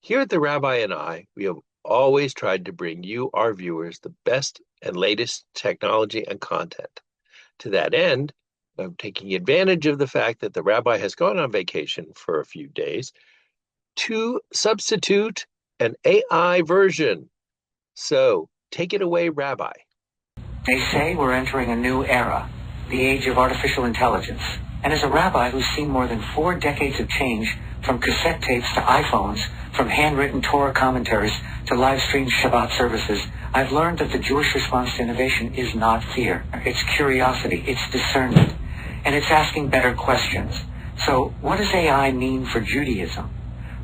Here at the Rabbi and I, we have always tried to bring you, our viewers, the best and latest technology and content. To that end, I'm taking advantage of the fact that the Rabbi has gone on vacation for a few days to substitute an AI version. So take it away, Rabbi. They say we're entering a new era, the age of artificial intelligence. And as a rabbi who's seen more than 4 decades of change, from cassette tapes to iPhones, from handwritten Torah commentaries to live-streamed Shabbat services, I've learned that the Jewish response to innovation is not fear. It's curiosity, it's discernment, and it's asking better questions. So what does AI mean for Judaism?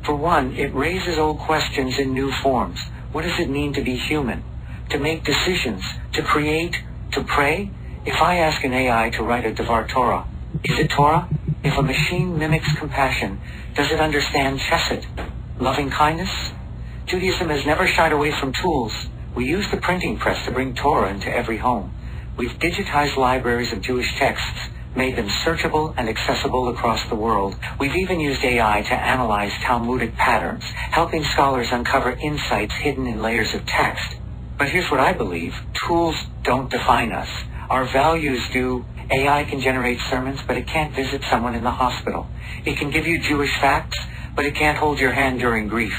For one, it raises old questions in new forms. What does it mean to be human? To make decisions, to create, to pray? If I ask an AI to write a Devar Torah, is it Torah? If a machine mimics compassion, does it understand chesed, loving kindness? Judaism has never shied away from tools. We use the printing press to bring Torah into every home. We've digitized libraries of Jewish texts, made them searchable and accessible across the world. We've even used AI to analyze Talmudic patterns, helping scholars uncover insights hidden in layers of text. But here's what I believe. Tools don't define us. Our values do. AI can generate sermons, but it can't visit someone in the hospital. It can give you Jewish facts, but it can't hold your hand during grief.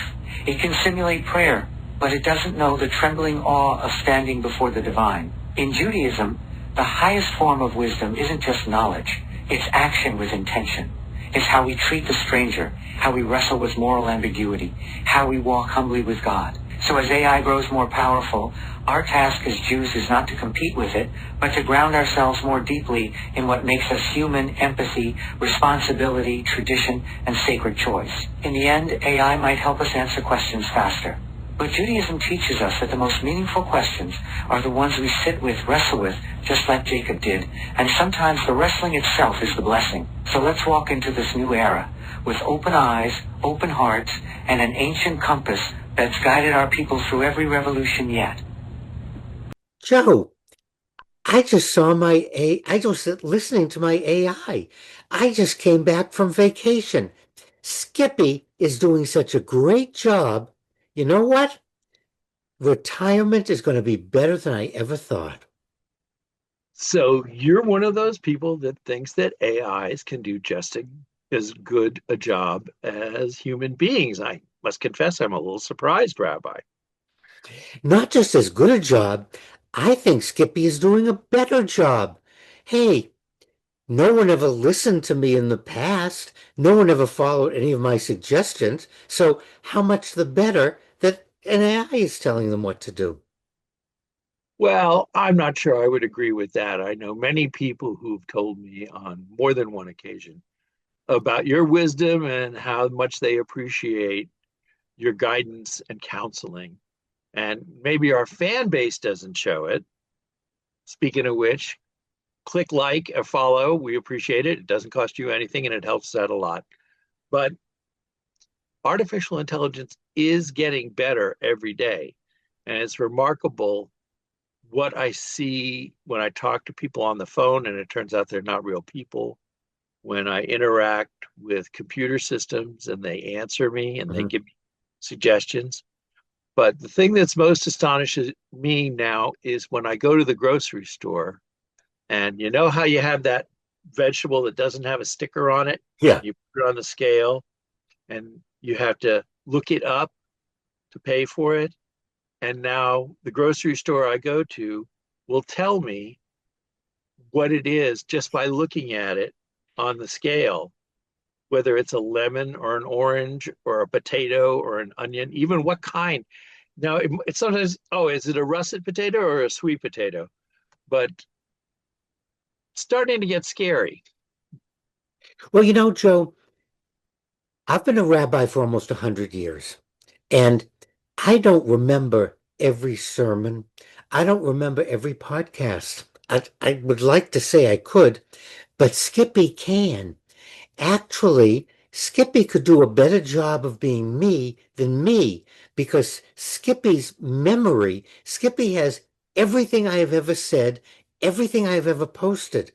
It can simulate prayer, but it doesn't know the trembling awe of standing before the divine. In Judaism, the highest form of wisdom isn't just knowledge. It's action with intention. It's how we treat the stranger, how we wrestle with moral ambiguity, how we walk humbly with God. So as AI grows more powerful, our task as Jews is not to compete with it, but to ground ourselves more deeply in what makes us human: empathy, responsibility, tradition, and sacred choice. In the end, AI might help us answer questions faster. But Judaism teaches us that the most meaningful questions are the ones we sit with, wrestle with, just like Jacob did. And sometimes the wrestling itself is the blessing. So let's walk into this new era with open eyes, open hearts, and an ancient compass that's guided our people through every revolution yet. Joe, I just saw I was listening to my AI. I just came back from vacation. Skippy is doing such a great job. You know what? Retirement is going to be better than I ever thought. So you're one of those people that thinks that AIs can do just as good a job as human beings. I must confess, I'm a little surprised, Rabbi. Not just as good a job, I think Skippy is doing a better job. Hey, no one ever listened to me in the past. No one ever followed any of my suggestions. So how much the better that an AI is telling them what to do? Well, I'm not sure I would agree with that. I know many people who've told me on more than one occasion about your wisdom and how much they appreciate your guidance and counseling. And maybe our fan base doesn't show it. Speaking of which, click like or follow. We appreciate it. It doesn't cost you anything and it helps out a lot. But artificial intelligence is getting better every day. And it's remarkable what I see when I talk to people on the phone, and it turns out they're not real people. When I interact with computer systems and they answer me and they Mhm. give me suggestions. But the thing that's most astonishes me now is when I go to the grocery store, and you know how you have that vegetable that doesn't have a sticker on it, Yeah. and you put it on the scale, and you have to look it up to pay for it. And now the grocery store I go to will tell me what it is just by looking at it on the scale, whether it's a lemon or an orange or a potato or an onion, even what kind. Now, it's sometimes, oh, is it a russet potato or a sweet potato? But it's starting to get scary. Well, Joe, I've been a rabbi for almost 100 years, and I don't remember every sermon. I don't remember every podcast. I would like to say I could, but Skippy can. Actually, Skippy could do a better job of being me than me because Skippy has everything I have ever said, everything I have ever posted.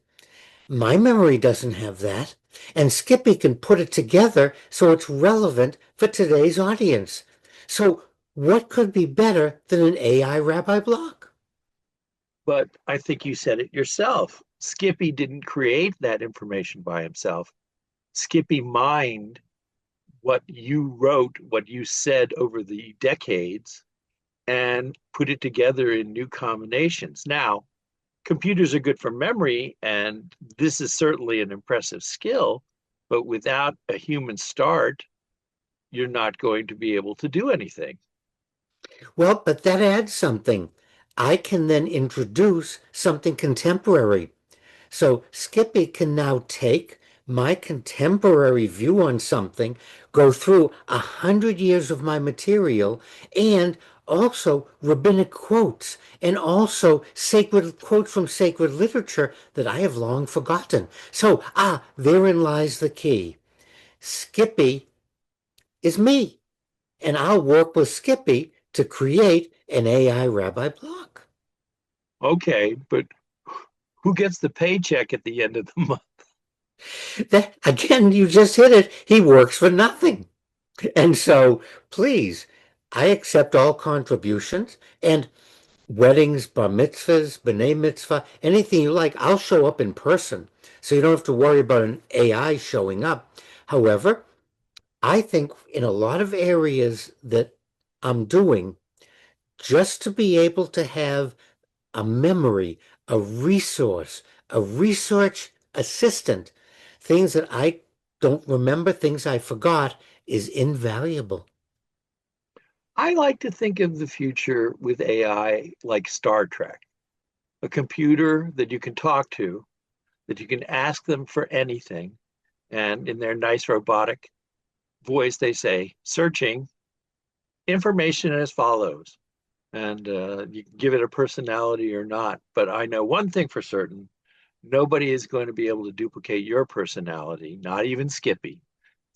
My memory doesn't have that, and Skippy can put it together so it's relevant for today's audience. So what could be better than an AI rabbi block? But I think you said it yourself. Skippy didn't create that information by himself. Skippy mined what you wrote, what you said over the decades, and put it together in new combinations. Now, computers are good for memory, and this is certainly an impressive skill, but without a human start, you're not going to be able to do anything. Well, but that adds something. I can then introduce something contemporary. So Skippy can now take my contemporary view on something, go through 100 years of my material, and also rabbinic quotes, and also sacred quotes from sacred literature that I have long forgotten. So, therein lies the key. Skippy is me, and I'll work with Skippy to create an AI rabbi block. Okay, but who gets the paycheck at the end of the month? That again, you just hit it. He works for nothing. And so, please, I accept all contributions and weddings, bar mitzvahs, b'nai mitzvah, anything you like, I'll show up in person. So you don't have to worry about an AI showing up. However, I think in a lot of areas that I'm doing, just to be able to have a memory, a resource, a research assistant, things that I don't remember, things I forgot, is invaluable. I like to think of the future with AI like Star Trek, a computer that you can talk to, that you can ask them for anything. And in their nice robotic voice, they say, searching information as follows. And you can give it a personality or not. But I know one thing for certain, nobody is going to be able to duplicate your personality, not even Skippy.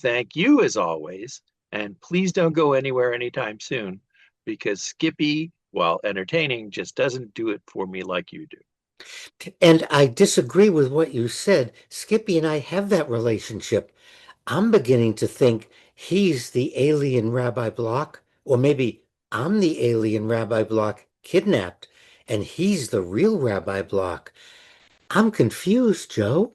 Thank you as always. And please don't go anywhere anytime soon because Skippy, while entertaining, just doesn't do it for me like you do. And I disagree with what you said. Skippy and I have that relationship. I'm beginning to think he's the alien Rabbi Block, or maybe I'm the alien Rabbi Block kidnapped, and he's the real Rabbi Block. I'm confused, Joe.